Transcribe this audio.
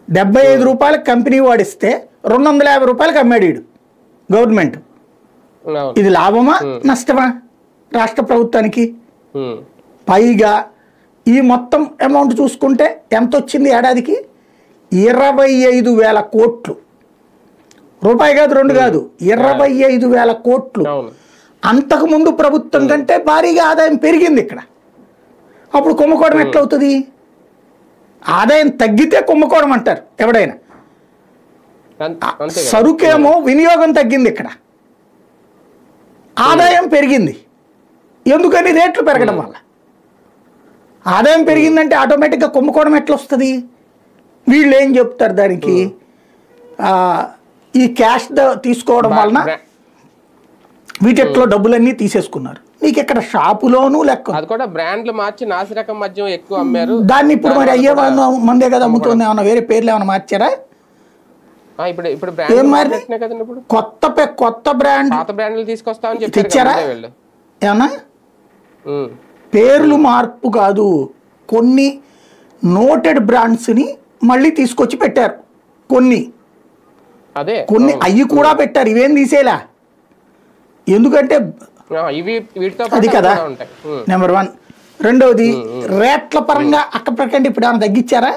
75 రూపాయలకు కంపెనీ వాడిస్తే 250 రూపాయలకు అమ్మాడు వీడు గవర్నమెంట్. ఇది లాభమా నష్టమా రాష్ట్ర ప్రభుత్వానికి? పైగా ఈ మొత్తం అమౌంట్ చూసుకుంటే ఎంత వచ్చింది ఏడాదికి? 25,000 కోట్లు. రూపాయి కాదు, 2 కాదు, 25,000 కోట్లు. అంతకుముందు ప్రభుత్వం కంటే భారీగా ఆదాయం పెరిగింది ఇక్కడ. అప్పుడు కుంభకోణం ఎట్లవుతుంది? ఆదాయం తగ్గితే కుంభకోణం అంటారు ఎవడైనా. సరుకేమో వినియోగం తగ్గింది, ఇక్కడ ఆదాయం పెరిగింది. ఎందుకని? రేట్లు పెరగడం వల్ల. ఆదాయం పెరిగిందంటే ఆటోమేటిక్గా కుంభకోణం ఎట్లా వస్తుంది? వీళ్ళు ఏం చెప్తారు దానికి? ఈ క్యాష్ తీసుకోవడం వలన వీటిలో డబ్బులన్నీ తీసేసుకున్నారు. నీకు ఇక్కడ షాపులోనూ లెక్క. అది కూడా బ్రాండ్లు మార్చి నాసిరకం మద్యం ఎక్కువ అమ్మారు. దాన్ని ఇప్పుడు మరి అయ్యే మందే కదా అమ్ముతుంది. ఏమన్నా వేరే పేర్లు ఏమైనా మార్చారా? ఏం మరి కొత్త బ్రాండ్లు తీసుకొస్తామని తెచ్చారా? ఏమన్నా పేర్లు మార్పు కాదు, కొన్ని నోటెడ్ బ్రాండ్స్ని మళ్ళీ తీసుకొచ్చి పెట్టారు. కొన్ని అయ్యి కూడా పెట్టారు, ఇవేం తీసేలా. ఎందుకంటే అది కదా నెంబర్ 1. రెండవది రేట్ల పరంగా అక్క ప్రకండి ఇప్పుడు ఏమైనా తగ్గించారా?